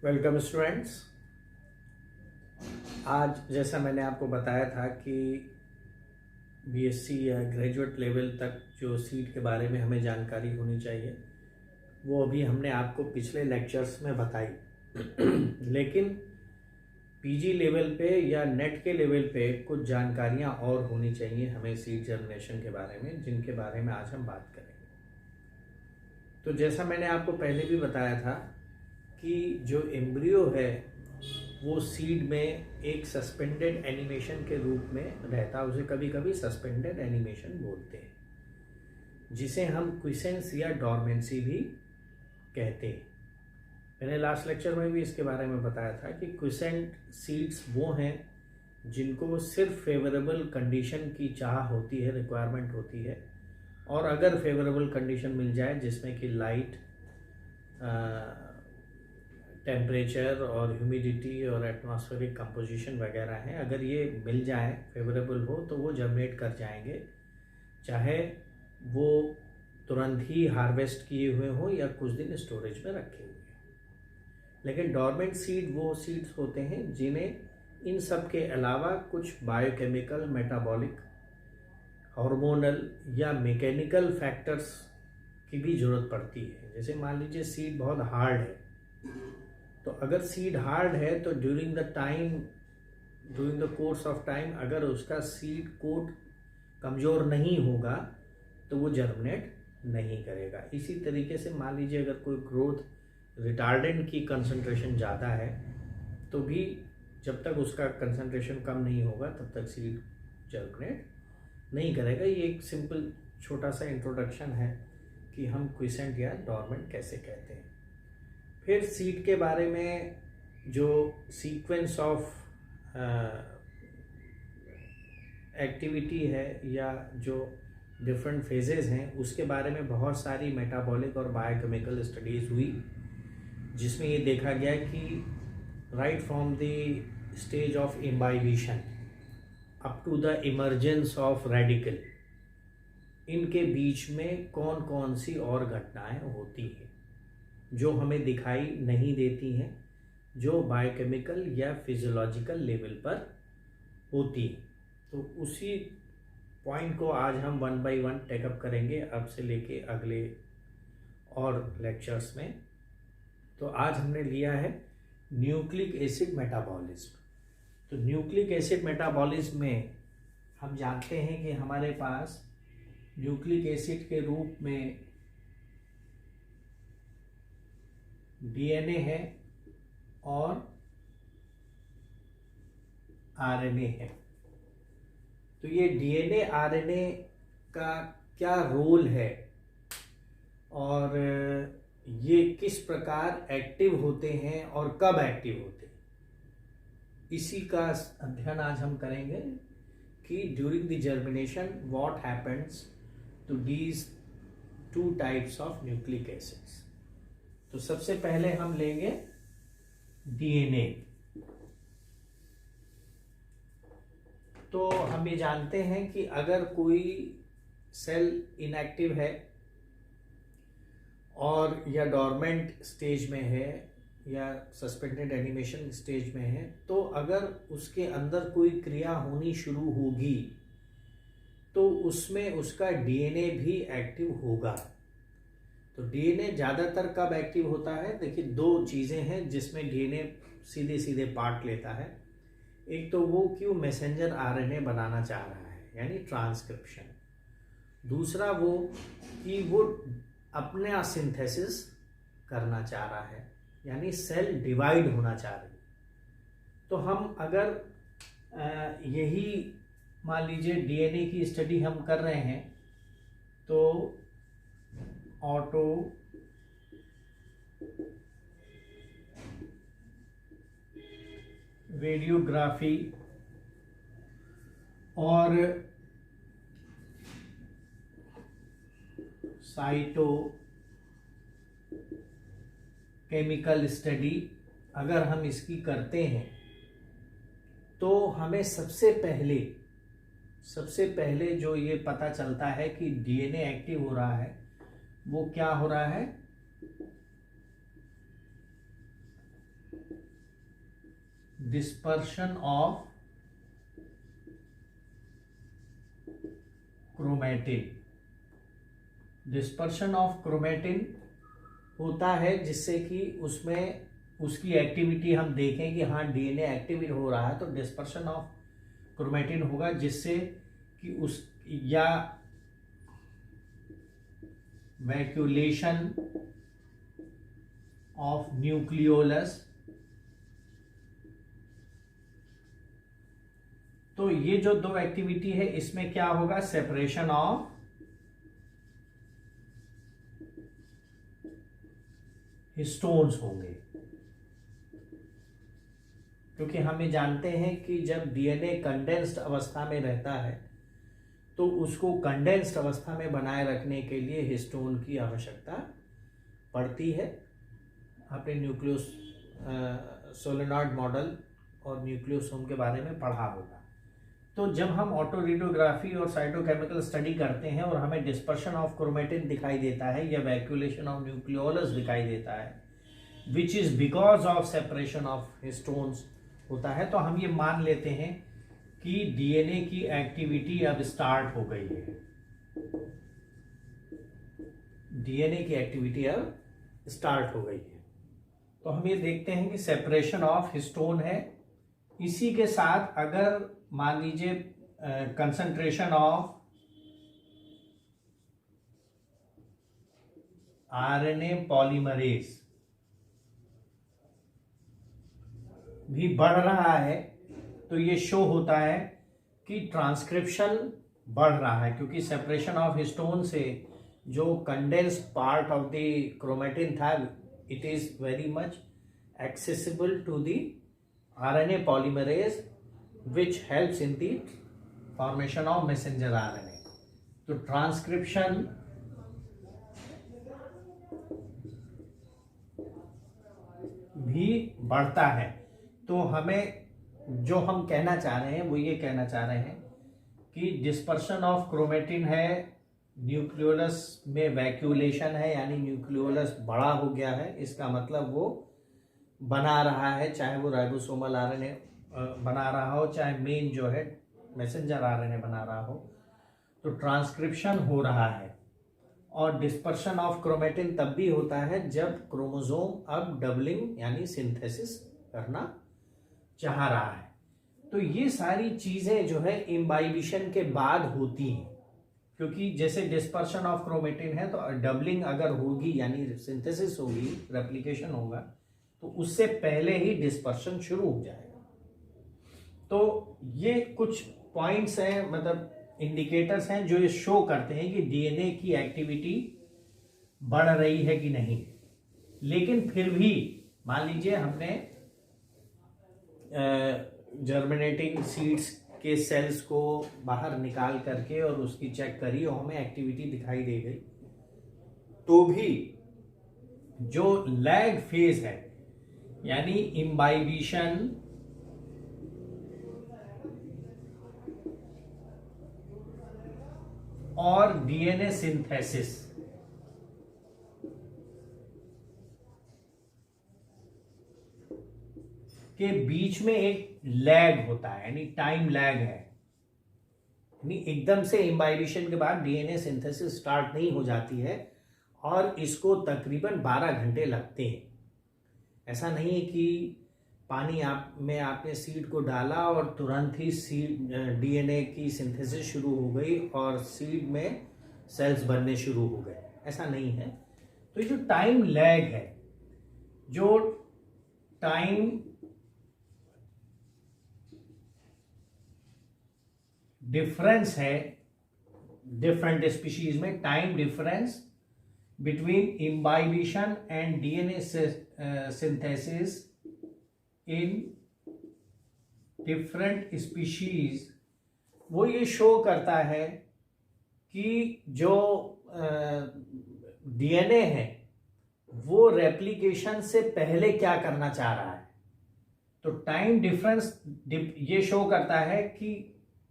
Welcome students. आज जैसा मैंने आपको बताया था कि बीएससी या ग्रेजुएट लेवल तक जो सीट के बारे में हमें जानकारी होनी चाहिए वो अभी हमने आपको पिछले लेक्चर्स में बताई लेकिन पीजी लेवल पे या नेट के लेवल पे कुछ जानकारियां और होनी चाहिए हमें सीट जर्मिनेशन के बारे में, जिनके बारे में आज हम बात करेंगे। तो जैसा मैंने आपको पहले भी बताया था कि जो एम्ब्रियो है वो सीड में एक सस्पेंडेड एनिमेशन के रूप में रहता है। उसे कभी कभी सस्पेंडेड एनिमेशन बोलते हैं, जिसे हम क्विसेंस या डॉर्मेंसी भी कहते हैं। मैंने लास्ट लेक्चर में भी इसके बारे में बताया था कि क्विसेंट सीड्स वो हैं जिनको सिर्फ फेवरेबल कंडीशन की चाह होती है, रिक्वायरमेंट होती है, और अगर फेवरेबल कंडीशन मिल जाए जिसमें कि लाइट, टेम्परेचर और ह्यूमिडिटी और एटमॉस्फेरिक कंपोजिशन वगैरह हैं, अगर ये मिल जाए, फेवरेबल हो, तो वो जर्मिनेट कर जाएंगे, चाहे वो तुरंत ही हार्वेस्ट किए हुए हों या कुछ दिन स्टोरेज में रखे हुए। लेकिन डॉर्मेंट सीड वो सीड्स होते हैं जिन्हें इन सब के अलावा कुछ बायोकेमिकल, मेटाबॉलिक, हार्मोनल या मैकेनिकल फैक्टर्स की भी ज़रूरत पड़ती है। जैसे मान लीजिए सीड बहुत हार्ड है, तो अगर सीड हार्ड है तो during the course of time अगर उसका सीड कोट कमज़ोर नहीं होगा तो वो जर्मिनेट नहीं करेगा। इसी तरीके से मान लीजिए अगर कोई ग्रोथ रिटार्डेंट की कंसंट्रेशन ज़्यादा है तो भी जब तक उसका कंसंट्रेशन कम नहीं होगा तब तक सीड जर्मिनेट नहीं करेगा। ये एक सिंपल छोटा सा इंट्रोडक्शन है कि हम क्विसेंट या डॉर्मेंट कैसे कहते हैं। फिर सीड के बारे में जो सीक्वेंस ऑफ एक्टिविटी है या जो डिफरेंट फेजेस हैं उसके बारे में बहुत सारी मेटाबॉलिक और बायोकेमिकल स्टडीज़ हुई, जिसमें ये देखा गया कि right from the stage of imbibition up to the emergence of radicle, इनके बीच में कौन कौन सी और घटनाएं होती हैं जो हमें दिखाई नहीं देती हैं, जो बायोकेमिकल या फिजियोलॉजिकल लेवल पर होती हैं। तो उसी पॉइंट को आज हम 1 by 1 टेकअप करेंगे अब से लेके अगले और लेक्चर्स में। तो आज हमने लिया है न्यूक्लिक एसिड मेटाबॉलिज्म। तो न्यूक्लिक एसिड मेटाबॉलिज्म में हम जानते हैं कि हमारे पास न्यूक्लिक एसिड के रूप में डीएनए है और आरएनए है। तो ये डीएनए आरएनए का क्या रोल है और ये किस प्रकार एक्टिव होते हैं और कब एक्टिव होते हैं, इसी का अध्ययन आज हम करेंगे कि during the germination what happens to these two types of nucleic acids. तो सबसे पहले हम लेंगे डीएनए। तो हम ये जानते हैं कि अगर कोई सेल इनएक्टिव है और या डॉर्मेंट स्टेज में है या सस्पेंडेड एनिमेशन स्टेज में है, तो अगर उसके अंदर कोई क्रिया होनी शुरू होगी तो उसमें उसका डीएनए भी एक्टिव होगा। तो डीएनए ज़्यादातर कब एक्टिव होता है? देखिए, दो चीज़ें हैं जिसमें डीएनए सीधे सीधे पार्ट लेता है। एक तो वो क्यों मैसेंजर आरएनए बनाना चाह रहा है, यानी ट्रांसक्रिप्शन। दूसरा वो कि वो अपना सिंथेसिस करना चाह रहा है, यानी सेल डिवाइड होना चाह रही है। तो हम अगर यही मान लीजिए डीएनए की स्टडी हम कर रहे हैं तो ऑटो रेडियोग्राफी और साइटो केमिकल स्टडी अगर हम इसकी करते हैं तो हमें सबसे पहले जो ये पता चलता है कि डीएनए एक्टिव हो रहा है वो क्या हो रहा है, dispersion of chromatin. Dispersion of chromatin होता है जिससे कि उसमें उसकी एक्टिविटी हम देखें कि हाँ डीएनए एक्टिवेट हो रहा है, तो डिस्पर्शन ऑफ क्रोमेटिन होगा जिससे कि उस या वैक्यूलेशन ऑफ न्यूक्लियोलस। तो ये जो दो एक्टिविटी है इसमें क्या होगा, सेपरेशन ऑफ हिस्टोन्स होंगे, क्योंकि हम ये जानते हैं कि जब डीएनए कंडेंस्ड अवस्था में रहता है तो उसको कंडेंस्ड अवस्था में बनाए रखने के लिए हिस्टोन की आवश्यकता पड़ती है। आपने न्यूक्लियस सोलेनॉइड मॉडल और न्यूक्लियोसोम के बारे में पढ़ा होगा। तो जब हम ऑटोरेडियोग्राफी और साइटोकेमिकल स्टडी करते हैं और हमें डिस्पर्शन ऑफ क्रोमेटिन दिखाई देता है या वैक्यूलेशन ऑफ न्यूक्लियोलस दिखाई देता है, which is because of separation of histones होता है, तो हम ये मान लेते हैं कि डीएनए की एक्टिविटी अब स्टार्ट हो गई है। डीएनए की एक्टिविटी अब स्टार्ट हो गई है। तो हम ये देखते हैं कि सेपरेशन ऑफ हिस्टोन है। इसी के साथ अगर मान लीजिए कंसंट्रेशन ऑफ आरएनए पॉलीमरेज भी बढ़ रहा है, तो ये शो होता है कि ट्रांसक्रिप्शन बढ़ रहा है, क्योंकि सेपरेशन ऑफ हिस्टोन से जो condensed part of the chromatin था, it is very much accessible to the RNA polymerase which helps in the formation of messenger RNA. तो ट्रांसक्रिप्शन भी बढ़ता है। तो हमें जो हम कहना चाह रहे हैं वो ये कहना चाह रहे हैं कि डिस्पर्शन ऑफ क्रोमेटिन है, न्यूक्लियोलस में वैक्यूलेशन है, यानी न्यूक्लियोलस बड़ा हो गया है। इसका मतलब वो बना रहा है, चाहे वो राइबोसोमल आरएनए बना रहा हो, चाहे मेन जो है मैसेंजर आरएनए बना रहा हो, तो ट्रांसक्रिप्शन हो रहा है। और डिस्पर्शन ऑफ क्रोमेटिन तब भी होता है जब क्रोमोसोम अब डबलिंग यानी सिंथेसिस करना चाह रहा है। तो ये सारी चीजें जो है इम्बाइबिशन के बाद होती हैं, क्योंकि जैसे डिस्पर्शन ऑफ क्रोमेटिन है तो डबलिंग अगर होगी यानी सिंथेसिस होगी, रेप्लिकेशन होगा, तो उससे पहले ही डिस्पर्शन शुरू हो जाएगा। तो ये कुछ पॉइंट्स हैं, मतलब इंडिकेटर्स हैं जो ये शो करते हैं कि डीएनए की एक्टिविटी बढ़ रही है कि नहीं। लेकिन फिर भी मान लीजिए हमने जर्मिनेटिंग सीड्स के सेल्स को बाहर निकाल करके और उसकी चेक करी और हमें एक्टिविटी दिखाई दे गई, तो भी जो लैग फेज है यानी इम्बाइबिशन और डीएनए सिंथेसिस के बीच में एक लैग होता है, यानी टाइम लैग है। यानी एकदम से इम्बाइबिशन के बाद डीएनए सिंथेसिस स्टार्ट नहीं हो जाती है और इसको तकरीबन 12 घंटे लगते हैं। ऐसा नहीं है कि पानी में आपने सीड को डाला और तुरंत ही सीड डीएनए की सिंथेसिस शुरू हो गई और सीड में सेल्स बनने शुरू हो गए, ऐसा नहीं है। तो ये जो टाइम लैग है, जो टाइम डिफरेंस है डिफरेंट स्पीशीज में, time difference between imbibition and DNA synthesis in different species, वो ये शो करता है कि जो डीएनए है वो रेप्लिकेशन से पहले क्या करना चाह रहा है। तो टाइम डिफरेंस ये शो करता है कि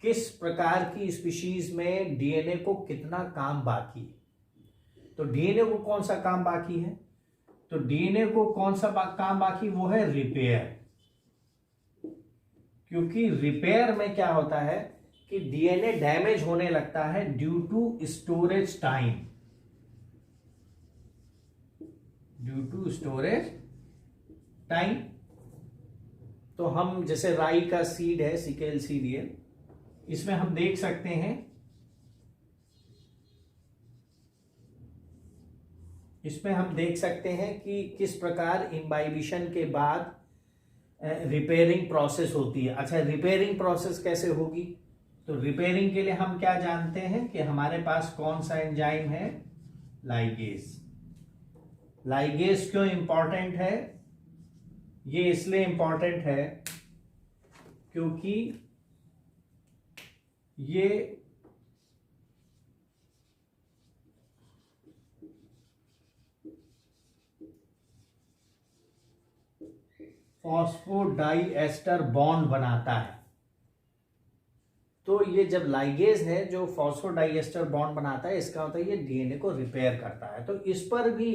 किस प्रकार की स्पीशीज में डीएनए को कितना काम बाकी है। तो डीएनए को कौन सा काम बाकी है, तो डीएनए को कौन सा काम बाकी, वो है रिपेयर। क्योंकि रिपेयर में क्या होता है कि डीएनए डैमेज होने लगता है due to storage time, due to storage time. तो हम जैसे राई का सीड है CKL-CD, इसमें हम देख सकते हैं, इसमें हम देख सकते हैं कि किस प्रकार इम्बाइबिशन के बाद रिपेयरिंग प्रोसेस होती है। अच्छा, रिपेयरिंग प्रोसेस कैसे होगी? तो रिपेयरिंग के लिए हम क्या जानते हैं कि हमारे पास कौन सा एंजाइम है, लाइगेज। लाइगेज क्यों इंपॉर्टेंट है? ये इसलिए इंपॉर्टेंट है क्योंकि ये फॉस्फोडाइएस्टर बॉन्ड बनाता है। तो ये जब लाइगेज है जो फॉस्फोडाइएस्टर बॉन्ड बनाता है, इसका होता है ये डीएनए को रिपेयर करता है। तो इस पर भी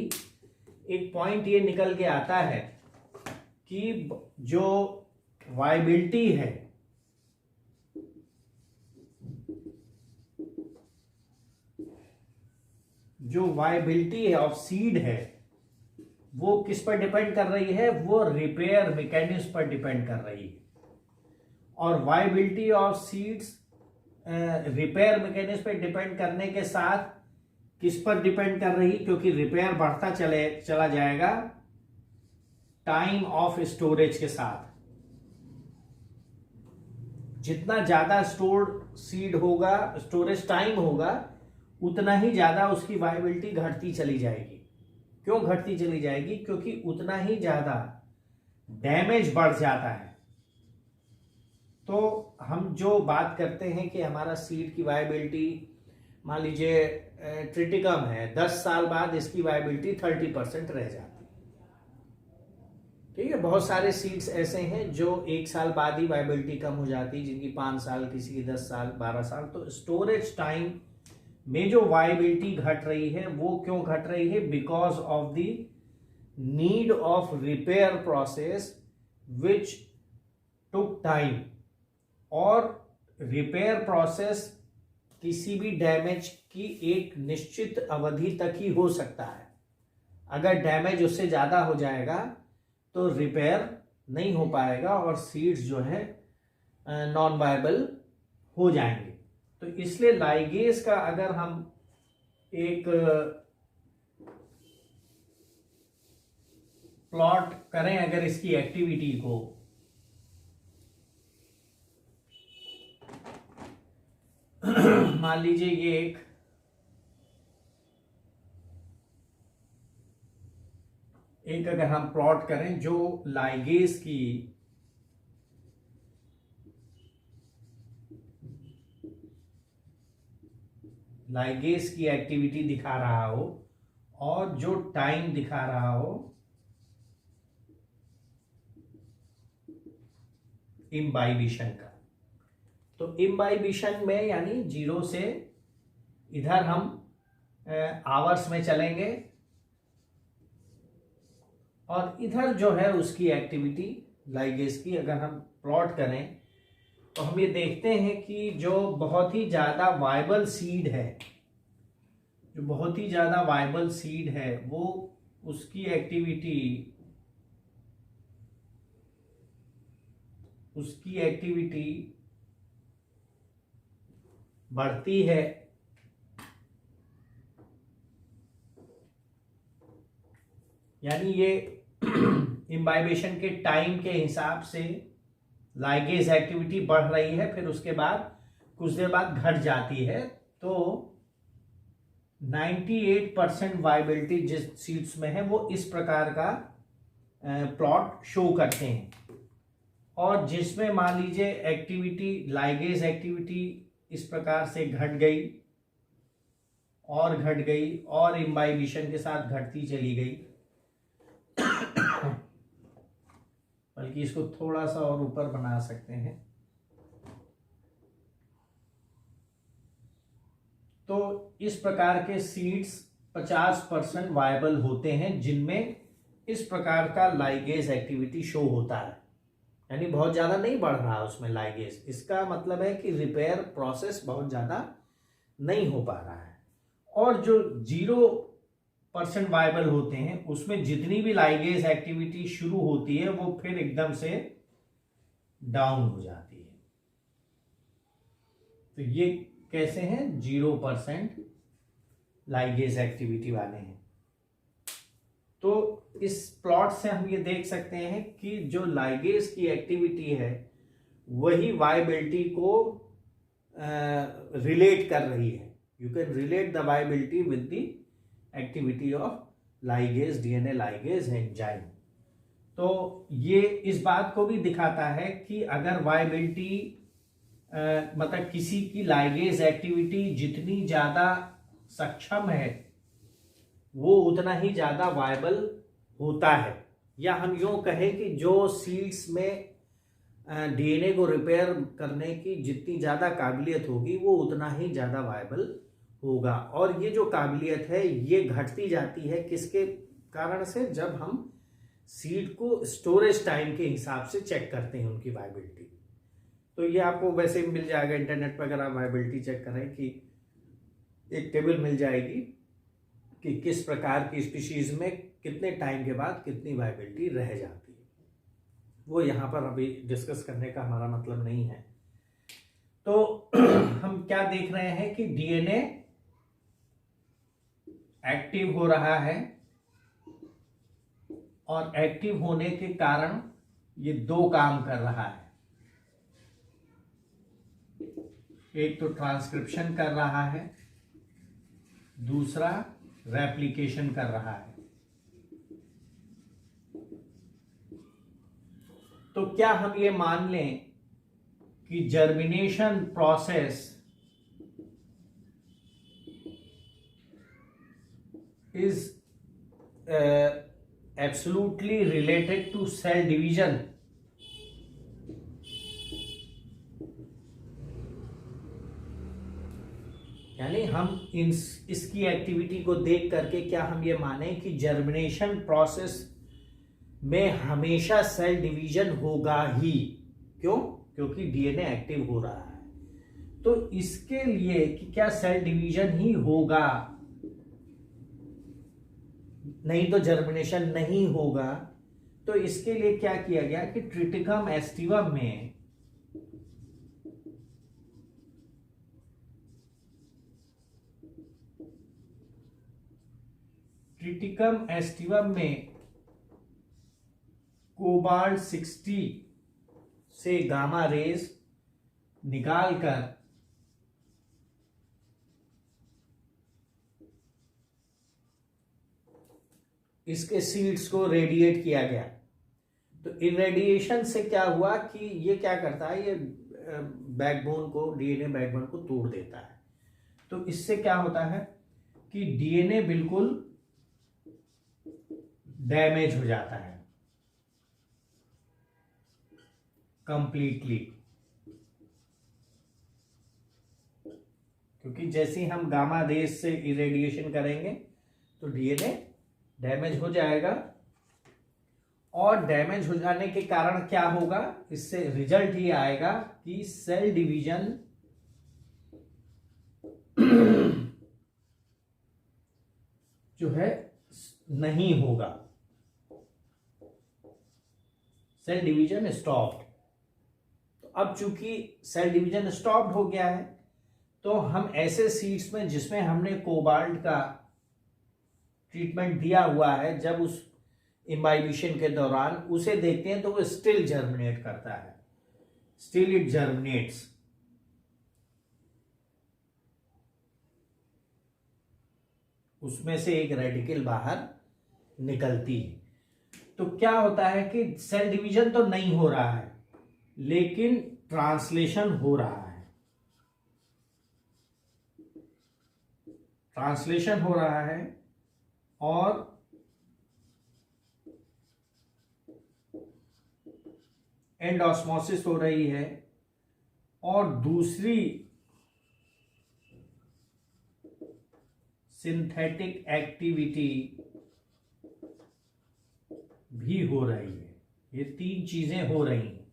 एक पॉइंट ये निकल के आता है कि जो वायबिलिटी है, जो वायबिलिटी है ऑफ सीड है, वो किस पर डिपेंड कर रही है, वो रिपेयर मैकेनिज्म पर डिपेंड कर रही है। और viability of seeds repair mechanism पर डिपेंड करने के साथ किस पर डिपेंड कर रही, क्योंकि रिपेयर बढ़ता चला जाएगा टाइम ऑफ स्टोरेज के साथ। जितना ज्यादा स्टोर्ड सीड होगा, स्टोरेज टाइम होगा, उतना ही ज्यादा उसकी वायबिलिटी घटती चली जाएगी। क्यों घटती चली जाएगी? क्योंकि उतना ही ज्यादा डैमेज बढ़ जाता है। तो हम जो बात करते हैं कि हमारा सीड की वायबिलिटी, मान लीजिए ट्रिटिकम है, 10 साल बाद इसकी वायबिलिटी 30% रह जाती है। ठीक है, बहुत सारे सीड्स ऐसे हैं जो 1 साल बाद ही वायबिलिटी कम हो जाती है, जिनकी 5 साल, किसी की 10 साल, 12 साल। तो स्टोरेज टाइम में जो वायबिलिटी घट रही है, वो क्यों घट रही है? Because of the need of repair process which took time. और रिपेयर प्रोसेस किसी भी डैमेज की एक निश्चित अवधि तक ही हो सकता है। अगर डैमेज उससे ज्यादा हो जाएगा तो रिपेयर नहीं हो पाएगा और सीड्स जो है नॉन वायबल हो जाएंगे। तो इसलिए लाइगेज का अगर हम एक प्लॉट करें, अगर इसकी एक्टिविटी को, मान लीजिए ये एक अगर हम प्लॉट करें जो लाइगेज की एक्टिविटी दिखा रहा हो और जो टाइम दिखा रहा हो इम्बाइबिशन का। तो इम्बाइबिशन में यानी 0 से इधर हम आवर्स में चलेंगे और इधर जो है उसकी एक्टिविटी लाइगेज की अगर हम प्लॉट करें तो हम ये देखते हैं कि जो बहुत ही ज्यादा वायबल सीड है, जो बहुत ही ज्यादा वायबल सीड है, वो उसकी एक्टिविटी बढ़ती है। यानी ये इम्बाइबेशन के टाइम के हिसाब से लाइगेज एक्टिविटी बढ़ रही है, फिर उसके बाद कुछ देर बाद घट जाती है। तो 98% वायबिलिटी जिस सीड्स में है वो इस प्रकार का प्लॉट शो करते हैं। और जिसमें मान लीजिए एक्टिविटी, लाइगेज एक्टिविटी इस प्रकार से घट गई और घट गई और इम्बाइबिशन के साथ घटती चली गई, बल्कि इसको थोड़ा सा और ऊपर बना सकते हैं। तो इस प्रकार के सीड्स 50% वायबल होते हैं, जिनमें इस प्रकार का लाइगेज एक्टिविटी शो होता है, यानी बहुत ज़्यादा नहीं बढ़ रहा है उसमें लाइगेज। इसका मतलब है कि रिपेयर प्रोसेस बहुत ज़्यादा नहीं हो पा रहा है। और जो 0% वायबल होते हैं उसमें जितनी भी लाइगेज एक्टिविटी शुरू होती है वो फिर एकदम से डाउन हो जाती है। तो ये कैसे हैं? 0% लाइगेज एक्टिविटी वाले हैं। तो इस प्लॉट से हम ये देख सकते हैं कि जो लाइगेज की एक्टिविटी है वही वायबिलिटी को रिलेट कर रही है। You can relate the viability with the activity of ligase, DNA ligase enzyme. तो ये इस बात को भी दिखाता है कि अगर वायबिलिटी मतलब किसी की लाइगेज एक्टिविटी जितनी ज्यादा सक्षम है वो उतना ही ज्यादा वायबल होता है। या हम यूं कहें कि जो सीड्स में डीएनए को रिपेयर करने की जितनी ज्यादा काबिलियत होगी वो उतना ही ज्यादा वायबल होगा। और ये जो काबिलियत है ये घटती जाती है किसके कारण से? जब हम सीड को स्टोरेज टाइम के हिसाब से चेक करते हैं उनकी वायबिलिटी। तो ये आपको वैसे मिल जाएगा इंटरनेट पर, अगर आप वायबिलिटी चेक करें कि एक टेबल मिल जाएगी कि किस प्रकार की स्पीशीज में कितने टाइम के बाद कितनी वायबिलिटी रह जाती है। वो यहाँ पर अभी डिस्कस करने का हमारा मतलब नहीं है। तो हम क्या देख रहे हैं कि डीएनए एक्टिव हो रहा है और एक्टिव होने के कारण ये दो काम कर रहा है। एक तो ट्रांसक्रिप्शन कर रहा है, दूसरा रेप्लिकेशन कर रहा है। तो क्या हम ये मान लें कि germination process is absolutely related to cell division? यानी हम इसकी एक्टिविटी को देख करके क्या हम ये माने कि जर्मिनेशन प्रोसेस में हमेशा सेल डिवीजन होगा ही? क्यों? क्योंकि डीएनए एक्टिव हो रहा है। तो इसके लिए कि क्या सेल डिवीजन ही होगा, नहीं तो जर्मिनेशन नहीं होगा, तो इसके लिए क्या किया गया कि ट्रिटिकम एस्टिवम में कोबाल्ट 60 से गामा रेज निकालकर इसके सीड्स को रेडिएट किया गया। तो इरेडिएशन से क्या हुआ कि ये क्या करता है, ये बैकबोन को, डीएनए बैकबोन को तोड़ देता है। तो इससे क्या होता है कि डीएनए बिल्कुल डैमेज हो जाता है कंप्लीटली, क्योंकि जैसे ही हम गामा रेज से इरेडिएशन करेंगे तो डीएनए डैमेज हो जाएगा। और डैमेज हो जाने के कारण क्या होगा, इससे रिजल्ट ये आएगा कि सेल डिवीजन जो है नहीं होगा, सेल डिवीजन स्टॉप्ड। तो अब चूंकि सेल डिवीजन स्टॉप्ड हो गया है तो हम ऐसे सीड्स में जिसमें हमने कोबाल्ट का ट्रीटमेंट दिया हुआ है, जब उस इम्बाइबिशन के दौरान उसे देखते हैं तो वो स्टिल जर्मिनेट करता है, स्टिल इट जर्मिनेट्स। उसमें से एक रेडिकल बाहर निकलती है। तो क्या होता है कि सेल डिवीजन तो नहीं हो रहा है लेकिन ट्रांसलेशन हो रहा है। ट्रांसलेशन हो रहा है और एंडोस्मोसिस हो रही है, और दूसरी सिंथेटिक एक्टिविटी भी हो रही है। ये तीन चीजें हो रही हैं।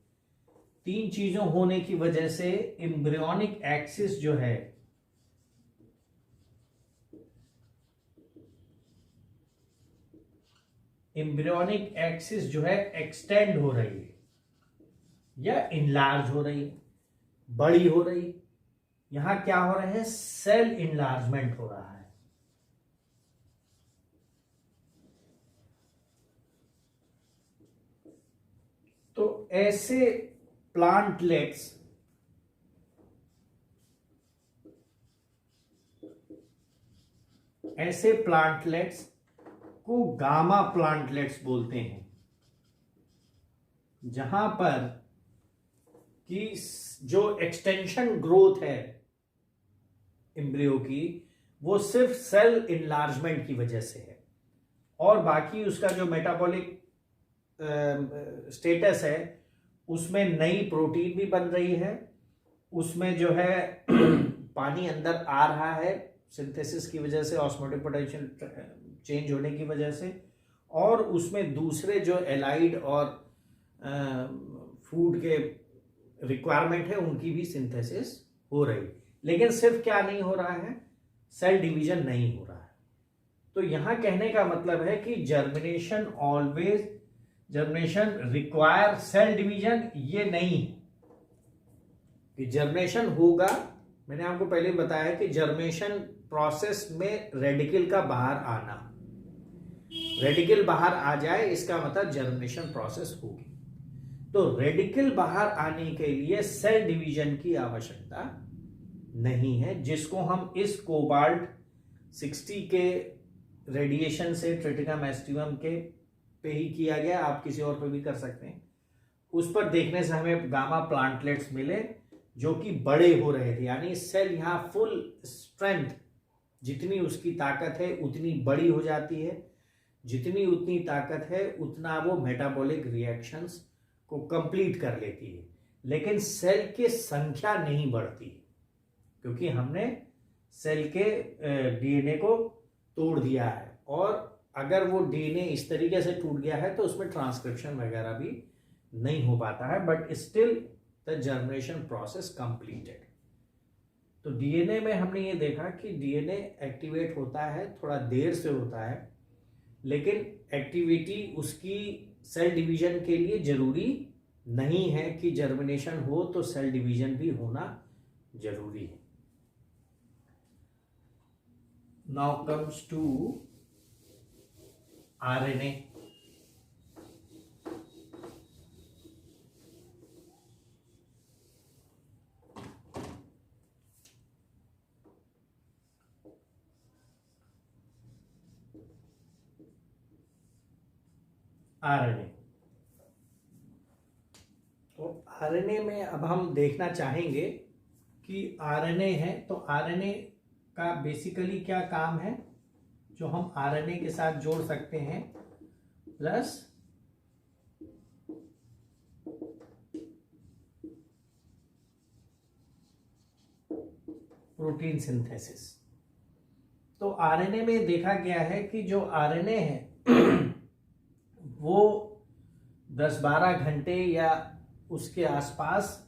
तीन चीजों होने की वजह से एम्ब्रियोनिक एक्सिस जो है, एम्ब्रियोनिक एक्सिस जो है एक्सटेंड हो रही है या इनलार्ज हो रही है, बड़ी हो रही है। यहां क्या हो रहा है? सेल इनलार्जमेंट हो रहा है। तो ऐसे प्लांटलेट्स को गामा प्लांटलेट्स बोलते हैं, जहां पर कि जो एक्सटेंशन ग्रोथ है एम्ब्रियो की, वो सिर्फ सेल इनलार्जमेंट की वजह से है, और बाकी उसका जो मेटाबॉलिक स्टेटस है उसमें नई प्रोटीन भी बन रही है, उसमें जो है पानी अंदर आ रहा है सिंथेसिस की वजह से, ऑस्मोटिक पोटेंशियल चेंज होने की वजह से, और उसमें दूसरे जो एलाइड और फूड के रिक्वायरमेंट है उनकी भी सिंथेसिस हो रही। लेकिन सिर्फ क्या नहीं हो रहा है? सेल डिवीजन नहीं हो रहा है। तो यहां कहने का मतलब है कि जर्मिनेशन रिक्वायर सेल डिवीजन, ये नहीं कि जर्मिनेशन होगा। मैंने आपको पहले बताया कि जर्मिनेशन प्रोसेस में रेडिकल का बाहर आना, रेडिकल बाहर आ जाए इसका मतलब जर्मिनेशन प्रोसेस होगी। तो रेडिकल बाहर आने के लिए सेल डिवीजन की आवश्यकता नहीं है, जिसको हम इस कोबाल्ट 60 के रेडिएशन से ट्रिटिनम एस्टिवम के पे ही किया गया, आप किसी और पे भी कर सकते हैं। उस पर देखने से हमें गामा प्लांटलेट्स मिले जो कि बड़े हो रहे थे, यानी सेल यहां फुल स्ट्रेंथ, जितनी उसकी ताकत है उतनी बड़ी हो जाती है, जितनी उतनी ताकत है उतना वो मेटाबॉलिक रिएक्शंस को कंप्लीट कर लेती है। लेकिन सेल की संख्या नहीं बढ़ती, क्योंकि हमने सेल के डीएनए को तोड़ दिया है, और अगर वो डीएनए इस तरीके से टूट गया है तो उसमें ट्रांसक्रिप्शन वगैरह भी नहीं हो पाता है, but still the germination process completed. तो डीएनए में हमने ये देखा कि डीएनए एक्टिवेट होता है, थोड़ा देर से होता है, लेकिन एक्टिविटी उसकी सेल डिवीजन के लिए जरूरी नहीं है कि जर्मिनेशन हो तो सेल डिवीजन भी होना जरूरी है। Now comes to RNA. RNA, तो आरएनए में अब हम देखना चाहेंगे कि आरएनए है तो आरएनए का बेसिकली क्या काम है, जो हम आरएनए के साथ जोड़ सकते हैं, प्लस प्रोटीन सिंथेसिस। तो आरएनए में देखा गया है कि जो आरएनए है वो 10-12 घंटे या उसके आसपास,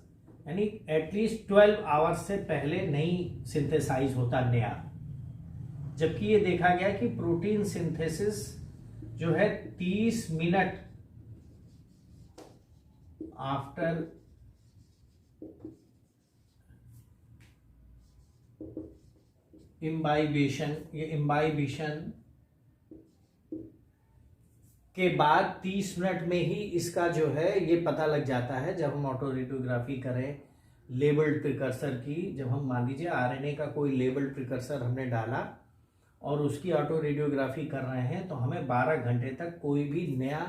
यानी एटलीस्ट 12 आवर्स से पहले नहीं सिंथेसाइज होता नया, जबकि ये देखा गया कि प्रोटीन सिंथेसिस जो है 30 मिनट आफ्टर इम्बाइबेशन, ये इम्बाइबेशन के बाद 30 मिनट में ही इसका जो है ये पता लग जाता है, जब हम ऑटो रेडियोग्राफी करें लेबल्ड प्रिकर्सर की, जब हम मान लीजिए आरएनए का कोई लेबल्ड प्रिकर्सर हमने डाला और उसकी ऑटो रेडियोग्राफी कर रहे हैं, तो हमें 12 घंटे तक कोई भी नया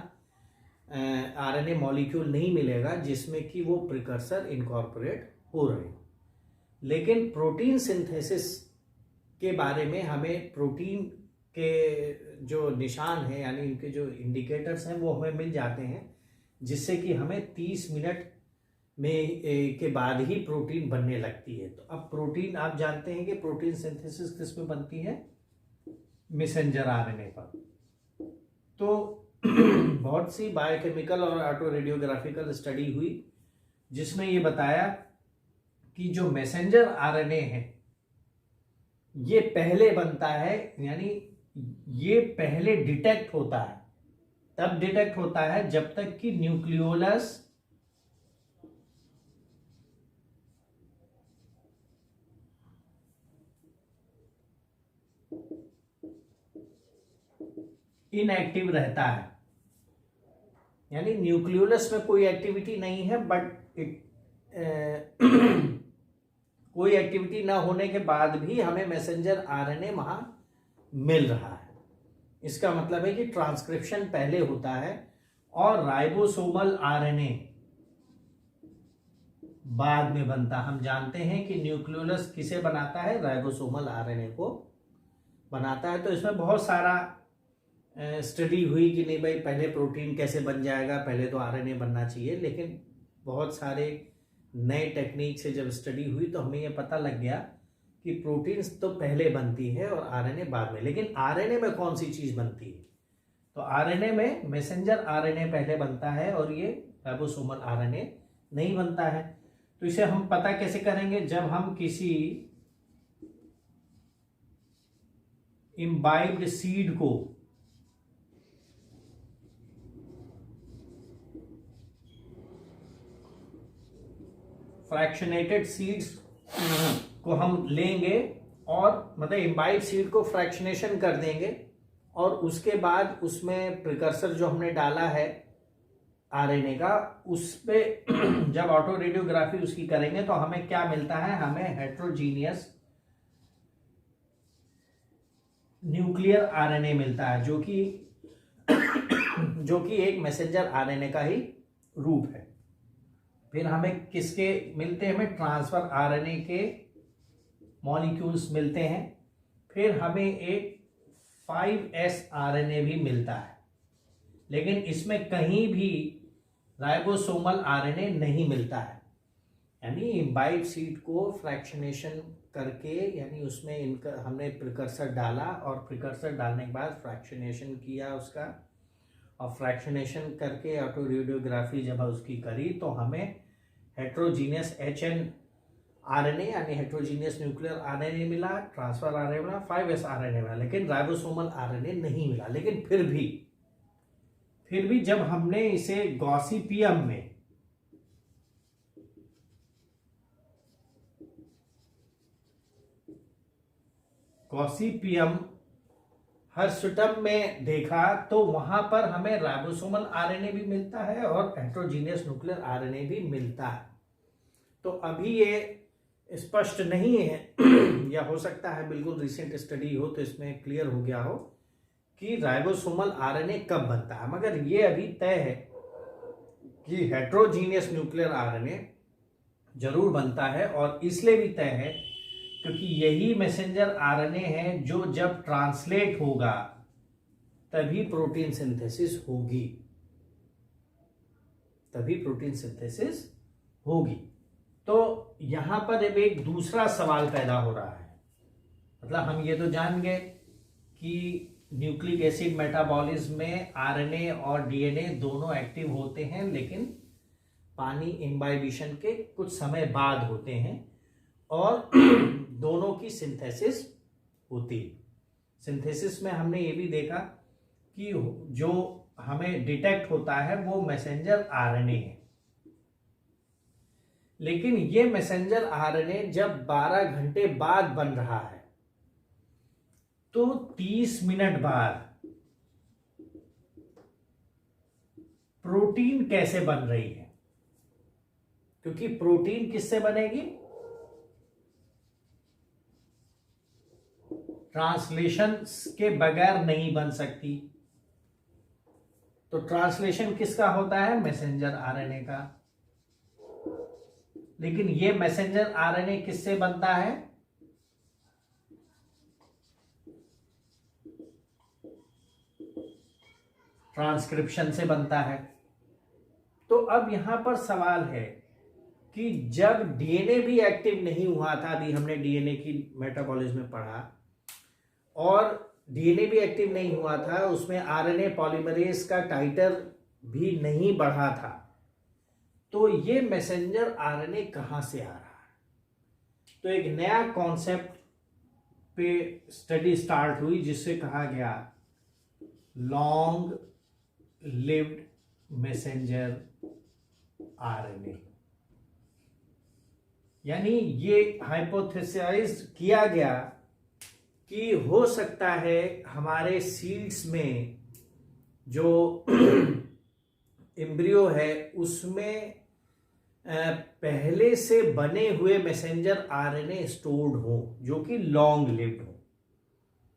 आरएनए मॉलिक्यूल नहीं मिलेगा जिसमें कि वो प्रिकर्सर इनकॉर्पोरेट हो रहे। लेकिन प्रोटीन सिंथेसिस के बारे में हमें प्रोटीन के जो निशान हैं, यानी इनके जो इंडिकेटर्स हैं, वो हमें मिल जाते हैं, जिससे कि हमें 30 मिनट में के बाद ही प्रोटीन बनने लगती है। तो अब प्रोटीन, आप जानते हैं कि प्रोटीन सिंथेसिस किस में बनती है? मैसेंजर आरएनए पर। तो बहुत सी बायोकेमिकल और ऑटो रेडियोग्राफिकल स्टडी हुई जिसमें ये बताया कि जो मैसेंजर आरएनए है ये पहले बनता है, यानी ये पहले डिटेक्ट होता है। तब डिटेक्ट होता है जब तक कि न्यूक्लियोलस इनएक्टिव रहता है, यानी न्यूक्लियोलस में कोई एक्टिविटी नहीं है, बट कोई एक्टिविटी ना होने के बाद भी हमें मैसेंजर आरएनए वहां मिल रहा है। इसका मतलब है कि ट्रांसक्रिप्शन पहले होता है और राइबोसोमल आरएनए बाद में बनता। हम जानते हैं कि न्यूक्लियोलस किसे बनाता है, राइबोसोमल आरएनए को बनाता है। तो इसमें बहुत सारा स्टडी हुई कि नहीं भाई पहले प्रोटीन कैसे बन जाएगा, पहले तो आरएनए बनना चाहिए। लेकिन बहुत सारे नए टेक्निक से जब स्टडी हुई तो हमें यह पता लग गया कि प्रोटीन्स तो पहले बनती है और आरएनए बाद में। लेकिन आरएनए में कौन सी चीज बनती है, तो आरएनए में मैसेंजर आरएनए पहले बनता है और ये राइबोसोमल आरएनए नहीं बनता है। तो इसे हम पता कैसे करेंगे, जब हम किसी इम्बाइब्ड सीड को फ्रैक्शनेटेड सीड्स को हम लेंगे और मतलब इम्बाइब सीड को फ्रैक्शनेशन कर देंगे और उसके बाद उसमें प्रिकर्सर जो हमने डाला है आरएनए का, उस पे जब ऑटो रेडियोग्राफी उसकी करेंगे तो हमें क्या मिलता है, हमें हेट्रोजीनियस न्यूक्लियर आरएनए मिलता है जो कि एक मैसेंजर आरएनए का ही रूप है। फिर हमें किसके मिलते हैं, हमें ट्रांसफर आरएनए के मॉलिक्यूल्स मिलते हैं। फिर हमें एक 5S आरएनए भी मिलता है, लेकिन इसमें कहीं भी राइबोसोमल आरएनए नहीं मिलता है। यानी इम्बाइब सीड को फ्रैक्शनेशन करके, यानी उसमें इनका हमने प्रिकर्सर डाला और प्रिकर्सर डालने के बाद फ्रैक्शनेशन किया उसका, और फ्रैक्शनेशन करके ऑटो रेडियोग्राफी जब उसकी करी तो हमें हेट्रोजीनियस HN आरएनए यानी हेट्रोजीनियस न्यूक्लियर आरएनए मिला, ट्रांसफर आरएनए मिला, 5S आरएनए मिला, लेकिन राइबोसोमल आरएनए नहीं मिला। लेकिन फिर भी जब हमने इसे गॉसिपियम में हर्सुटम में देखा तो वहां पर हमें राइबोसोमल आरएनए भी मिलता है और हेट्रोजीनियस न्यूक्लियर आरएनए भी मिलता है। तो अभी ये स्पष्ट नहीं है या हो सकता है बिल्कुल रिसेंट स्टडी हो तो इसमें क्लियर हो गया हो कि राइबोसोमल आरएनए कब बनता है, मगर ये अभी तय है कि हेट्रोजीनियस न्यूक्लियर आरएनए जरूर बनता है। और इसलिए भी तय है क्योंकि यही मैसेंजर आरएनए है जो जब ट्रांसलेट होगा तभी प्रोटीन सिंथेसिस होगी। तो यहां पर अब एक दूसरा सवाल पैदा हो रहा है। मतलब हम ये तो जान गए कि न्यूक्लिक एसिड मेटाबॉलिज्म में आरएनए और डीएनए दोनों एक्टिव होते हैं, लेकिन पानी इम्बाइबिशन के कुछ समय बाद होते हैं और दोनों की सिंथेसिस होती है। सिंथेसिस में हमने ये भी देखा कि जो हमें डिटेक्ट होता है वो मैसेंजर आरएनए है, लेकिन ये मैसेंजर आरएनए जब 12 घंटे बाद बन रहा है तो 30 मिनट बाद प्रोटीन कैसे बन रही है, क्योंकि प्रोटीन किससे बनेगी, ट्रांसलेशन के बगैर नहीं बन सकती। तो ट्रांसलेशन किसका होता है, मैसेंजर आरएनए का। लेकिन ये मैसेंजर आरएनए किससे बनता है, ट्रांसक्रिप्शन से बनता है। तो अब यहां पर सवाल है कि जब डीएनए भी एक्टिव नहीं हुआ था, अभी हमने डीएनए की मेटाबॉलिज्म में पढ़ा, और डीएनए भी एक्टिव नहीं हुआ था, उसमें आरएनए पॉलीमरेज का टाइटर भी नहीं बढ़ा था। तो ये मैसेंजर आरएनए कहां से आ रहा है? तो एक नया कॉन्सेप्ट पे स्टडी स्टार्ट हुई जिससे कहा गया लॉन्ग लिव्ड मैसेंजर आरएनए। यानी ये हाइपोथेसाइज किया गया कि हो सकता है हमारे सीड्स में जो एम्ब्रियो है उसमें पहले से बने हुए मैसेंजर आरएनए स्टोर्ड हो जो कि लॉन्ग लिव्ड हो।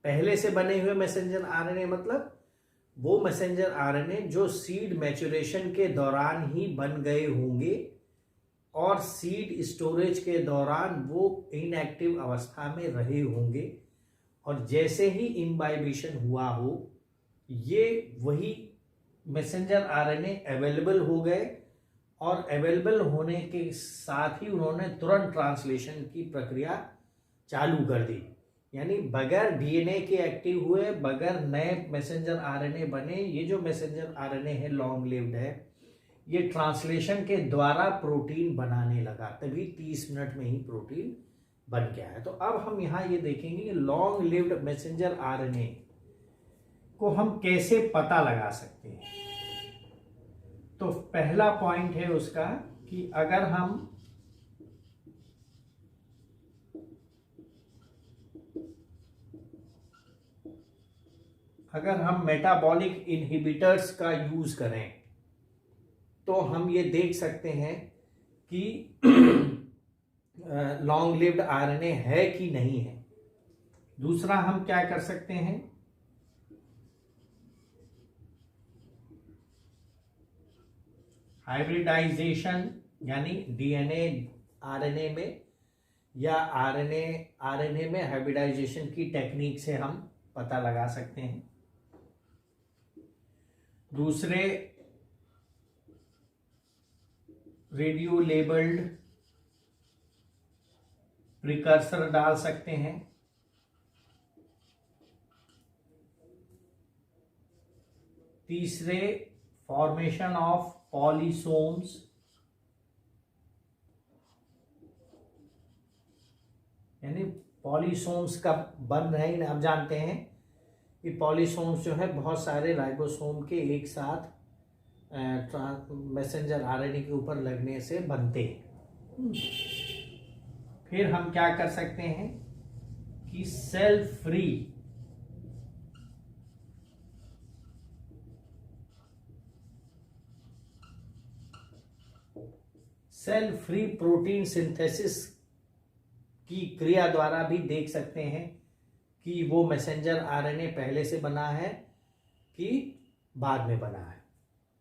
पहले से बने हुए मैसेंजर आरएनए मतलब वो मैसेंजर आरएनए जो सीड मैच्योरेशन के दौरान ही बन गए होंगे और सीड स्टोरेज के दौरान वो इनएक्टिव अवस्था में रहे होंगे, और जैसे ही इम्बाइबिशन हुआ हो ये वही मैसेंजर आरएनए अवेलेबल हो गए, और अवेलेबल होने के साथ ही उन्होंने तुरंत ट्रांसलेशन की प्रक्रिया चालू कर दी। यानी बगैर डीएनए के एक्टिव हुए, बगैर नए मैसेंजर आरएनए बने, ये जो मैसेंजर आरएनए है लॉन्ग लिव्ड है, ये ट्रांसलेशन के द्वारा प्रोटीन बनाने लगा, तभी 30 मिनट में ही प्रोटीन बन गया है। तो अब हम यहाँ ये देखेंगे कि लॉन्ग लिव्ड मैसेंजर आरएनए को हम कैसे पता लगा सकते हैं। तो पहला पॉइंट है उसका कि अगर हम मेटाबॉलिक इनहिबिटर्स का यूज करें तो हम ये देख सकते हैं कि लॉन्ग लिव्ड आरएनए है कि नहीं है। दूसरा हम क्या कर सकते हैं, हाइब्रिडाइजेशन, यानी डीएनए आरएनए में या आरएनए में हाइब्रिडाइजेशन की टेक्निक से हम पता लगा सकते हैं। दूसरे रेडियो लेबल्ड प्रिकर्सर डाल सकते हैं। तीसरे फॉर्मेशन ऑफ पॉलीसोम्स, यानी पॉलीसोम्स कब बन रहे हैं आप जानते हैं कि पॉलीसोम्स जो है बहुत सारे राइबोसोम के एक साथ मैसेंजर आरएनए के ऊपर लगने से बनते हैं। फिर हम क्या कर सकते हैं कि सेल फ्री प्रोटीन सिंथेसिस की क्रिया द्वारा भी देख सकते हैं कि वो मैसेंजर आरएनए पहले से बना है कि बाद में बना है।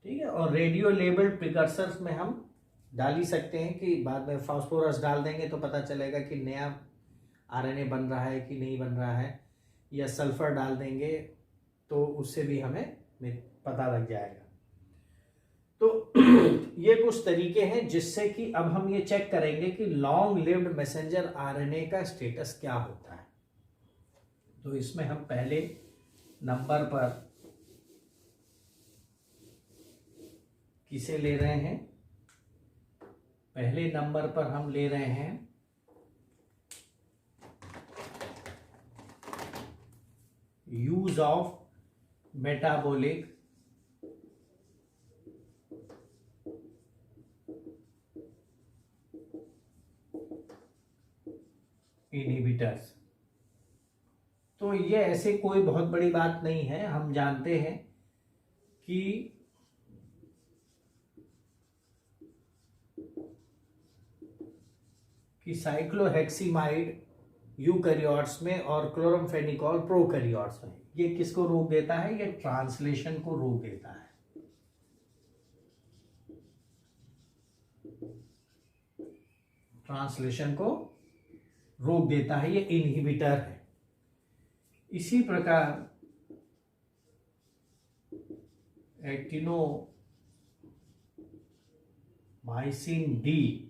ठीक है, और रेडियो लेबल्ड प्रिकर्सर्स में हम डाल ही सकते हैं कि बाद में फास्फोरस डाल देंगे तो पता चलेगा कि नया आरएनए बन रहा है कि नहीं बन रहा है, या सल्फर डाल देंगे तो उससे भी हमें पता लग जाएगा। तो ये कुछ तरीके हैं जिससे कि अब हम ये चेक करेंगे कि लॉन्ग लिव्ड मैसेंजर आरएनए का स्टेटस क्या होता है। तो इसमें हम पहले नंबर पर किसे ले रहे हैं, पहले नंबर पर हम ले रहे हैं यूज ऑफ मेटाबॉलिक इनहिबिटर्स। तो ये ऐसे कोई बहुत बड़ी बात नहीं है, हम जानते हैं कि साइक्लोहेक्सीमाइड यूकैरियोट्स में और क्लोरमफेनिकॉल प्रोकैरियोट्स में ये किसको रोक देता है, ये ट्रांसलेशन को रोक देता है। ट्रांसलेशन को रोक देता है, ये इनहिबिटर है। इसी प्रकार एक्टिनोमाइसिन डी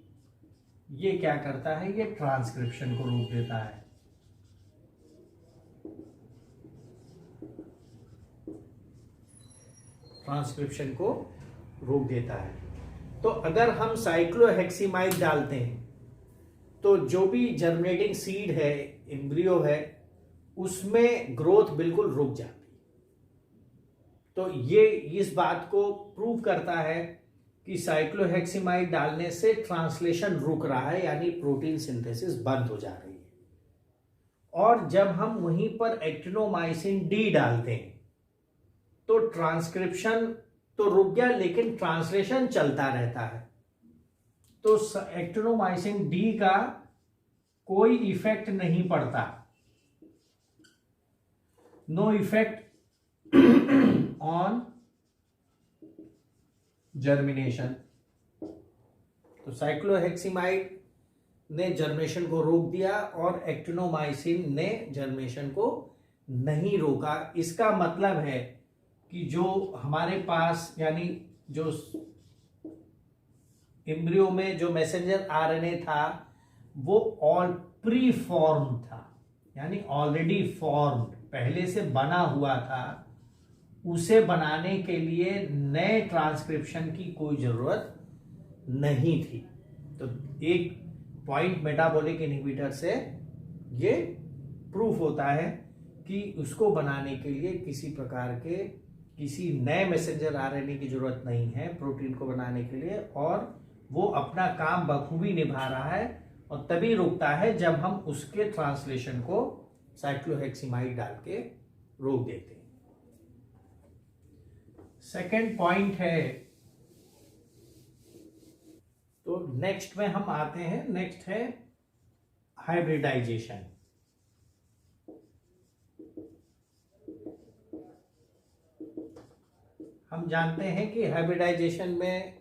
ये क्या करता है, ये ट्रांसक्रिप्शन को रोक देता है। ट्रांसक्रिप्शन को रोक देता है। तो अगर हम साइक्लोहेक्सीमाइड डालते हैं तो जो भी जर्मिनेटिंग सीड है, एम्ब्रियो है, उसमें ग्रोथ बिल्कुल रुक जाती है। तो ये इस बात को प्रूव करता है कि साइक्लोहेक्सीमाइड डालने से ट्रांसलेशन रुक रहा है, यानी प्रोटीन सिंथेसिस बंद हो जा रही है। और जब हम वहीं पर एक्टिनोमाइसिन डी डालते हैं तो ट्रांसक्रिप्शन तो रुक गया, लेकिन ट्रांसलेशन चलता रहता है। तो एक्टिनोमाइसिन डी का कोई इफेक्ट नहीं पड़ता, नो इफेक्ट ऑन जर्मिनेशन। तो साइक्लोहेक्सीमाइड ने जर्मिनेशन को रोक दिया और एक्टिनोमाइसिन ने जर्मिनेशन को नहीं रोका। इसका मतलब है कि जो हमारे पास, यानी जो एम्ब्रियो में जो मैसेंजर आरएनए था वो ऑल प्री फॉर्म था, यानी ऑलरेडी फॉर्म्ड, पहले से बना हुआ था। उसे बनाने के लिए नए ट्रांसक्रिप्शन की कोई जरूरत नहीं थी। तो एक पॉइंट मेटाबॉलिक इनहिबिटर से ये प्रूफ होता है कि उसको बनाने के लिए किसी प्रकार के किसी नए मैसेंजर आरएनए की जरूरत नहीं है प्रोटीन को बनाने के लिए, और वो अपना काम बखूबी निभा रहा है। और तभी रुकता है जब हम उसके ट्रांसलेशन को साइक्लोहेक्सीमाइड डाल के रोक देते हैं। सेकेंड पॉइंट है, तो नेक्स्ट में हम आते हैं, नेक्स्ट है हाइब्रिडाइजेशन। हम जानते हैं कि हाइब्रिडाइजेशन में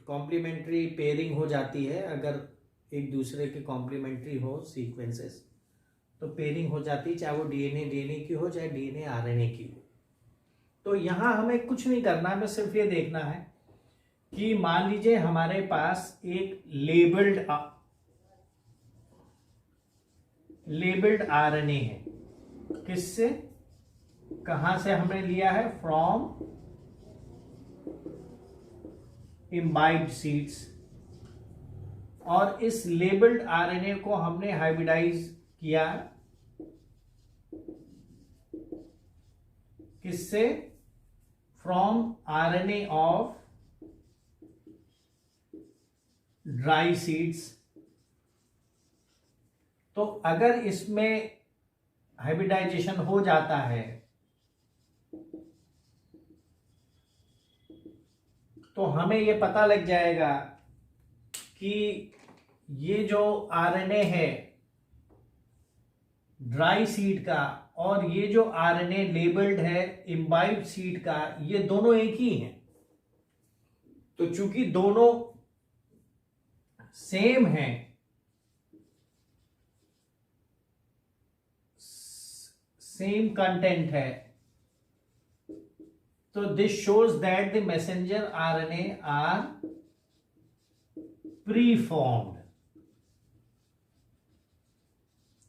कॉम्प्लीमेंट्री पेयरिंग हो जाती है। अगर एक दूसरे के कॉम्प्लीमेंट्री हो सीक्वेंसेस तो पेयरिंग हो जाती है, चाहे वो डीएनए की हो, चाहे डीएनए आरएनए की हो। तो यहां हमें कुछ नहीं करना, हमें सिर्फ ये देखना है कि मान लीजिए हमारे पास एक लेबल्ड आरएनए है। किससे, कहां से हमने लिया है? From imbibed seeds. और इस लेबल्ड आरएनए को हमने हाइब्रिडाइज किया किससे? From RNA of dry seeds. तो अगर इसमें हाइब्रिडाइजेशन हो जाता है तो हमें यह पता लग जाएगा कि ये जो आरएनए है ड्राई सीड का और ये जो आरएनए लेबल्ड है इम्बाइब्ड सीड का, ये दोनों एक ही हैं। तो चूंकि दोनों सेम हैं, सेम कंटेंट है, तो this shows that the messenger RNA are preformed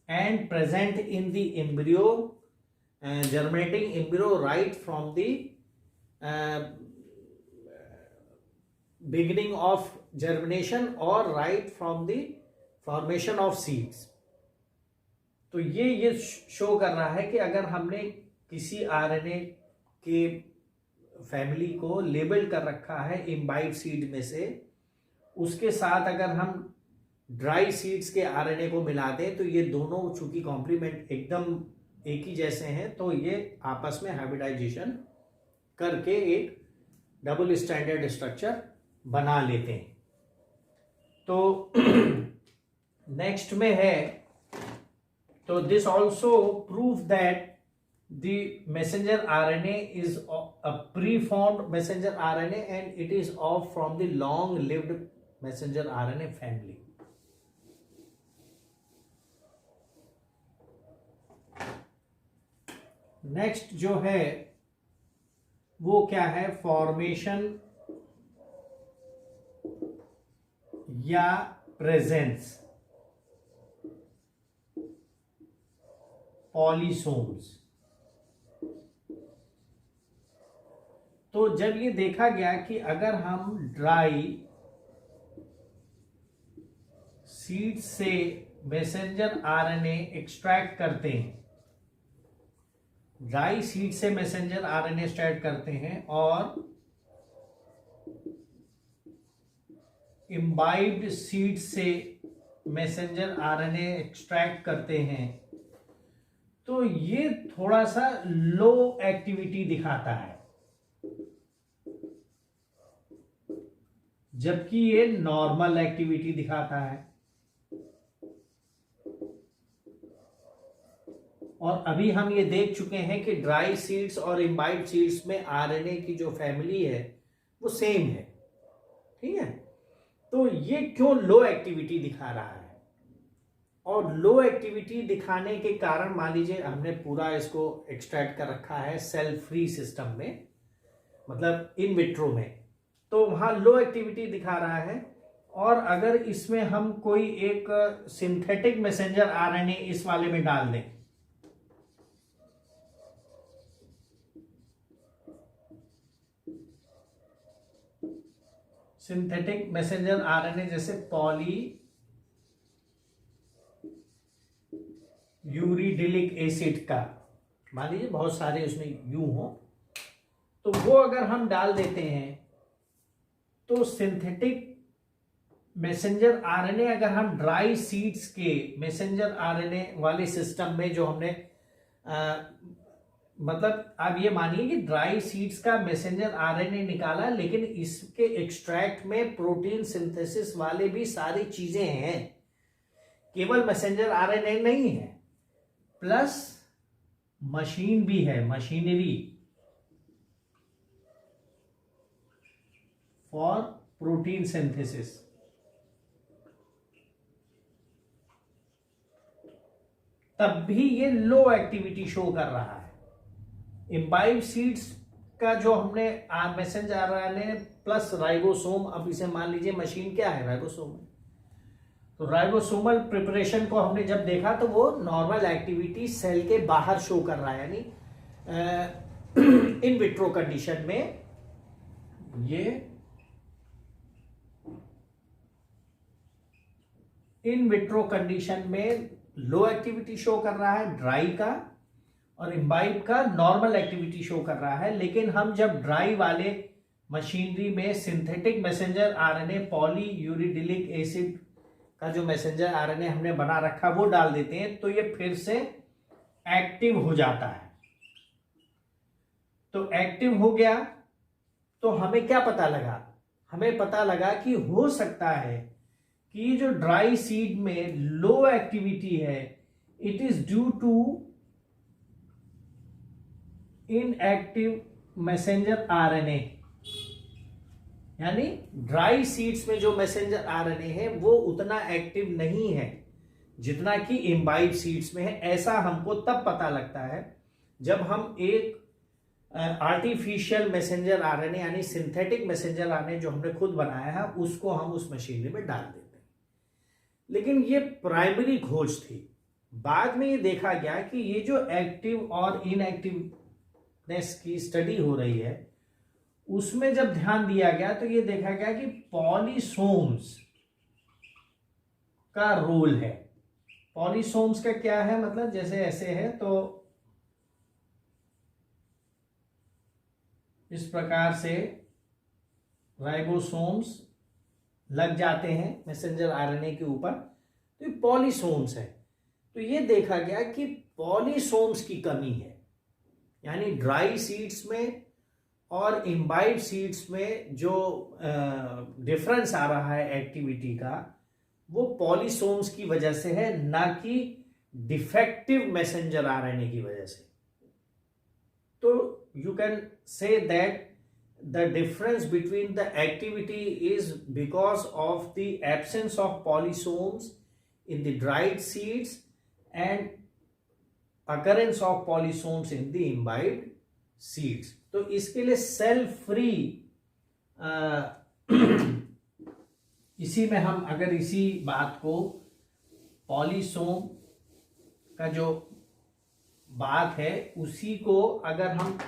and present in the embryo, germinating embryo right from the beginning of germination or right from the formation of seeds. तो ये show कर रहा है कि अगर हमने किसी आरएनए के फैमिली को लेबल कर रखा है इम्बाइब्ड सीड में से, उसके साथ अगर हम ड्राई सीड्स के आरएनए को मिला दें तो ये दोनों चूंकि कॉम्प्लीमेंट एकदम एक ही जैसे हैं, तो ये आपस में हाइब्रिडाइजेशन करके एक डबल स्टैंडर्ड स्ट्रक्चर बना लेते हैं। तो नेक्स्ट में है, तो this also prove that the messenger RNA is a preformed messenger RNA and it is off from the long lived messenger RNA family. Next जो है वो क्या है? फॉर्मेशन या प्रेजेंस पॉलीसोम्स। तो जब ये देखा गया कि अगर हम ड्राई सीड से मैसेंजर आरएनए एक्सट्रैक्ट करते हैं, ड्राई सीड से मैसेंजर आरएनए एक्सट्रैक्ट करते हैं और इम्बाइब्ड सीड से मैसेंजर आरएनए एक्सट्रैक्ट करते हैं, तो ये थोड़ा सा लो एक्टिविटी दिखाता है, जबकि ये नॉर्मल एक्टिविटी दिखाता है। और अभी हम ये देख चुके हैं कि ड्राई सीड्स और इम्बाइब्ड सीड्स में आरएनए की जो फैमिली है वो सेम है, ठीक है। तो ये क्यों लो एक्टिविटी दिखा रहा है? और लो एक्टिविटी दिखाने के कारण मान लीजिए हमने पूरा इसको एक्सट्रैक्ट कर रखा है सेल फ्री सिस्टम में, मतलब इन विट्रो में, तो वहां लो एक्टिविटी दिखा रहा है। और अगर इसमें हम कोई एक सिंथेटिक मैसेंजर आरएनए इस वाले में डाल दें, सिंथेटिक मैसेंजर आरएनए जैसे पॉली यूरिडिलिक एसिड का, मान लीजिए बहुत सारे उसमें यू हो, तो वो अगर हम डाल देते हैं तो सिंथेटिक मैसेंजर आरएनए अगर हम ड्राई सीड्स के मैसेंजर आरएनए वाले सिस्टम में जो हमने मतलब आप ये मानिए कि ड्राई सीड्स का मैसेंजर आरएनए निकाला, लेकिन इसके एक्सट्रैक्ट में प्रोटीन सिंथेसिस वाले भी सारी चीजें हैं, केवल मैसेंजर आरएनए नहीं है, प्लस मशीन भी है, मशीनरी फॉर प्रोटीन सिंथेसिस। तब भी ये लो एक्टिविटी शो कर रहा है। इम्बाइब सीड्स का जो हमने मैसेंजर आरएनए प्लस राइबोसोम, अब इसे मान लीजिए मशीन क्या है, राइबोसोम है, तो राइबोसोमल प्रिपरेशन को हमने जब देखा तो वो नॉर्मल एक्टिविटी सेल के बाहर शो कर रहा है, यानी इन विट्रो कंडीशन में ये इन विट्रो कंडीशन में लो एक्टिविटी शो कर रहा है ड्राई का, और इम्बाइब का नॉर्मल एक्टिविटी शो कर रहा है। लेकिन हम जब ड्राई वाले मशीनरी में synthetic messenger RNA poly uridylic acid का जो मैसेंजर आरएनए हमने बना रखा वो डाल देते हैं, तो ये फिर से एक्टिव हो जाता है। तो एक्टिव हो गया तो हमें क्या पता लगा? हमें पता लगा कि हो सकता है कि ये जो ड्राई सीड में लो एक्टिविटी है, it is due to inactive messenger RNA, यानी ड्राई सीड्स में जो मैसेंजर आरएनए है वो उतना एक्टिव नहीं है जितना कि इम्बाइब सीड्स में है। ऐसा हमको तब पता लगता है जब हम एक आर्टिफिशियल मैसेंजर आरएनए यानी सिंथेटिक मैसेंजर आरएनए जो हमने खुद बनाया है उसको हम उस मशीनरी में डाल देते हैं। लेकिन ये प्राइमरी खोज थी। बाद में ये देखा गया कि ये जो एक्टिव और इनएक्टिवनेस की स्टडी हो रही है उसमें जब ध्यान दिया गया तो ये देखा गया कि पॉलीसोम्स का रोल है। पॉलीसोम्स का क्या है मतलब, जैसे ऐसे है तो इस प्रकार से राइबोसोम्स लग जाते हैं मैसेंजर आरएनए के ऊपर, तो ये पॉलीसोम्स है। तो ये देखा गया कि पॉलीसोम्स की कमी है, यानी ड्राई सीड्स में और इम्बाइब सीड्स में जो डिफरेंस आ रहा है एक्टिविटी का वो पॉलीसोम्स की वजह से है, ना कि डिफेक्टिव मैसेंजर आरएनए की वजह से। तो you can say that the difference between the activity is because of the absence of polysomes in the dried seeds and occurrence of polysomes in the imbibed seeds. तो इसके लिए cell free इसी में हम अगर इसी बात को पॉलीसोम का जो बात है उसी को अगर हम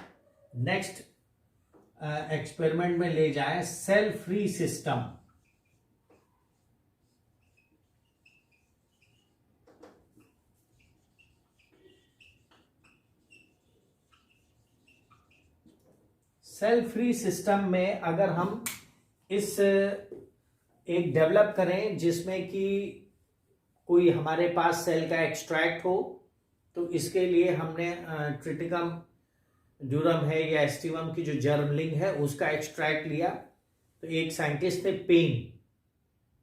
नेक्स्ट एक्सपेरिमेंट में ले जाएं cell free system. Cell free system में अगर हम इस एक डेवलप करें जिसमें कि कोई हमारे पास सेल का एक्सट्रैक्ट हो, तो इसके लिए हमने ट्रिटिकम ड्यूरम है या एस्टिवम की जो जर्मलिंग है उसका एक्सट्रैक्ट लिया। तो एक साइंटिस्ट थे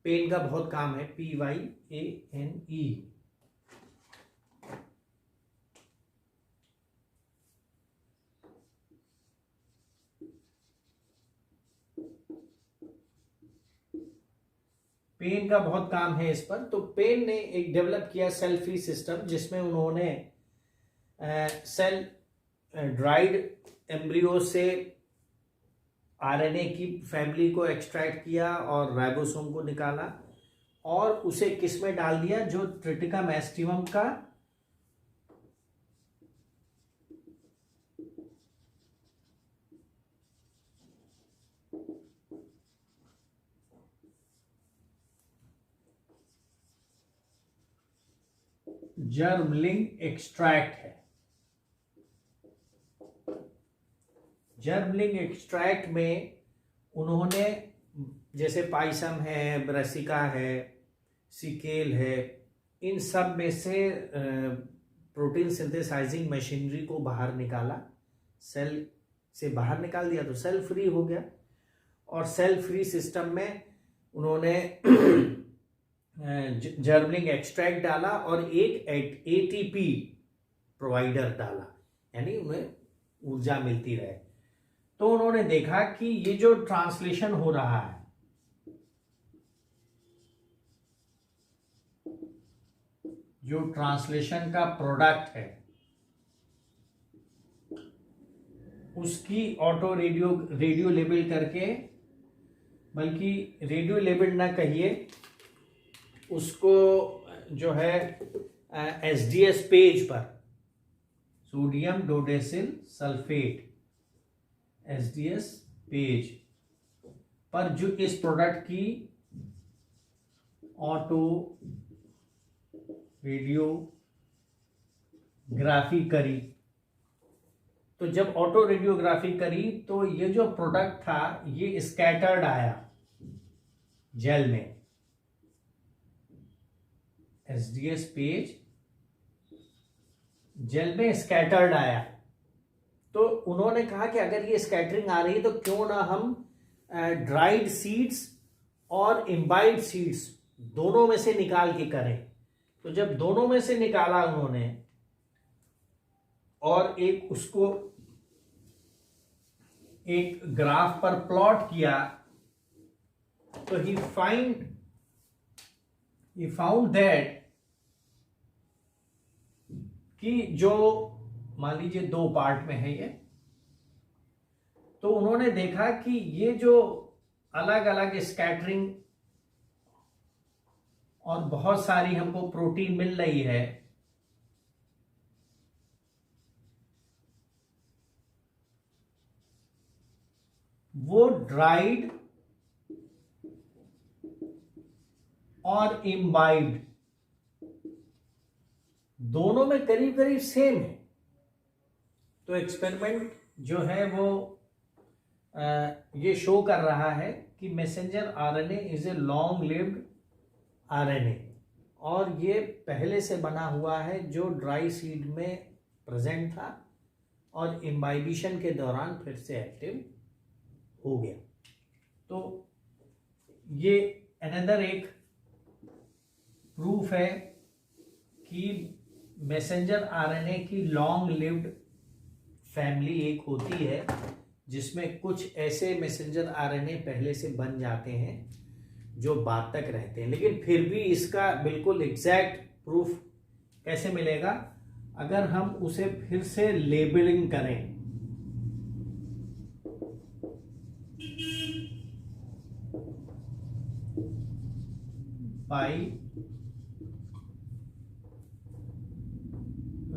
पेन का बहुत काम है, PYANE। पेन का बहुत काम है इस पर। तो पेन ने एक डेवलप किया सेल फ्री सिस्टम जिसमें उन्होंने सेल ड्राइड एम्ब्रियो से आरएनए की फैमिली को एक्सट्रैक्ट किया और राइबोसोम को निकाला और उसे किस में डाल दिया, जो ट्रिटिकम एस्टिवम का जर्मलिंग एक्सट्रैक्ट है। जर्मलिंग एक्सट्रैक्ट में उन्होंने जैसे पाइसम है, ब्रासिका है, सिकेल है, इन सब में से प्रोटीन सिंथेसाइजिंग मशीनरी को बाहर निकाला, सेल से बाहर निकाल दिया तो सेल फ्री हो गया। और सेल फ्री सिस्टम में उन्होंने जर्मलिंग एक्सट्रैक्ट डाला और एक ATP प्रोवाइडर डाला, यानी उन्हें ऊर्जा मिलती रहे। तो उन्होंने देखा कि ये जो ट्रांसलेशन हो रहा है, जो ट्रांसलेशन का प्रोडक्ट है, उसकी ऑटो रेडियो लेबल करके, बल्कि रेडियो लेबल ना कहिए, उसको जो है SDS पेज पर sodium dodecyl sulphate SDS page पर जो इस प्रोडक्ट की ऑटो रेडियोग्राफी करी, तो जब ऑटो रेडियोग्राफी करी तो ये जो प्रोडक्ट था ये स्कैटर्ड आया जेल में, SDS पेज जेल में स्कैटर्ड आया। तो उन्होंने कहा कि अगर ये स्कैटरिंग आ रही है तो क्यों ना हम ड्राइड सीड्स और इम्बाइब्ड सीड्स दोनों में से निकाल के करें। तो जब दोनों में से निकाला उन्होंने और एक उसको एक ग्राफ पर प्लॉट किया, तो ही फाउंड दैट कि जो मान लीजिए 2 पार्ट में है ये, तो उन्होंने देखा कि ये जो अलग अलग स्कैटरिंग और बहुत सारी हमको प्रोटीन मिल रही है, वो ड्राइड और इम्बाइब्ड दोनों में करीब करीब सेम है। तो एक्सपेरिमेंट जो है वो ये शो कर रहा है कि messenger RNA is a long lived RNA, और ये पहले से बना हुआ है जो ड्राई सीड में प्रेजेंट था और इम्बाइबिशन के दौरान फिर से एक्टिव हो गया। तो ये अनदर एक प्रूफ है कि मैसेंजर आरएनए की लॉन्ग लिव्ड फैमिली एक होती है जिसमें कुछ ऐसे मैसेंजर आरएनए पहले से बन जाते हैं जो बाद तक रहते हैं। लेकिन फिर भी इसका बिल्कुल एग्जैक्ट प्रूफ कैसे मिलेगा, अगर हम उसे फिर से लेबलिंग करें। By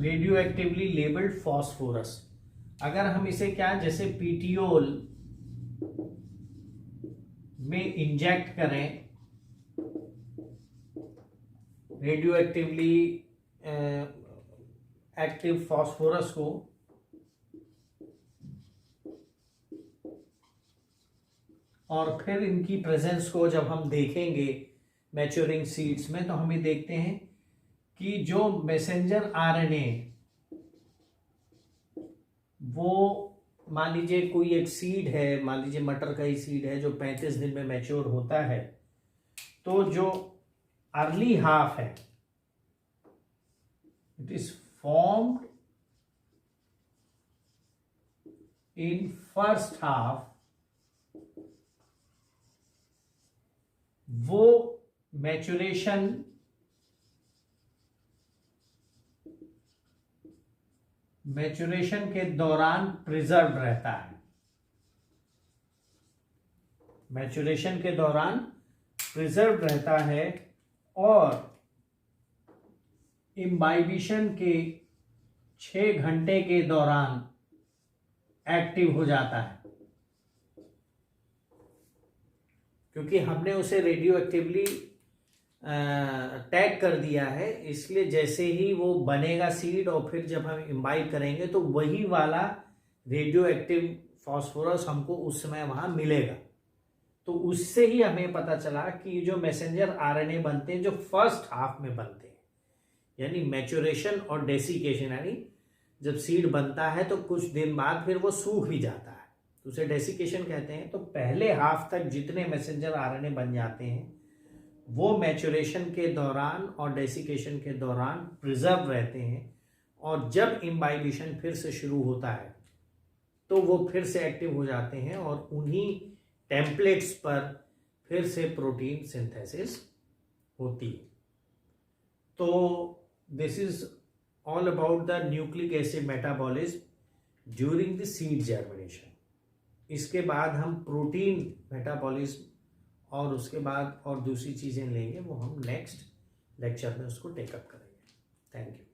radio actively labelled phosphorus, अगर हम इसे क्या, जैसे पीटीओल में इंजेक्ट करें रेडियो एक्टिवली एक्टिव फास्फोरस को, और फिर इनकी प्रेजेंस को जब हम देखेंगे मैच्योरिंग सीड्स में, तो हमें देखते हैं कि जो मैसेंजर आरएनए वो मान लीजिए कोई एक सीड है, मान लीजिए मटर का ही सीड है जो 35 दिन में मैच्योर होता है, तो जो अर्ली हाफ है it is formed in first half, वो मैच्योरेशन के दौरान प्रिजर्व रहता है, मैच्योरेशन के दौरान प्रिजर्व रहता है, और इम्बाइबिशन के 6 घंटे के दौरान एक्टिव हो जाता है, क्योंकि हमने उसे रेडियो एक्टिवली टैग कर दिया है। इसलिए जैसे ही वो बनेगा सीड और फिर जब हम इम्बाइब करेंगे तो वही वाला रेडियो एक्टिव फास्फोरस हमको उस समय वहां मिलेगा। तो उससे ही हमें पता चला कि जो मैसेंजर आरएनए बनते हैं जो फर्स्ट हाफ में बनते हैं, यानी मैच्योरेशन और डेसिकेशन, यानी जब सीड बनता है तो कुछ दिन बाद फिर वो सूख भी जाता है, तो उसे डेसिकेशन कहते हैं। तो पहले हाफ तक जितने मैसेंजर आरएनए बन जाते हैं वो मैच्योरेशन के दौरान और डेसिकेशन के दौरान प्रिजर्व रहते हैं, और जब इम्बाइबिशन फिर से शुरू होता है तो वो फिर से एक्टिव हो जाते हैं और उन्हीं टेम्पलेट्स पर फिर से प्रोटीन सिंथेसिस होती है। तो this is all about the nucleic acid metabolism during the seed germination. इसके बाद हम प्रोटीन मेटाबॉलिज्म और उसके बाद और दूसरी चीज़ें लेंगे, वो हम नेक्स्ट लेक्चर में उसको टेकअप करेंगे। Thank you.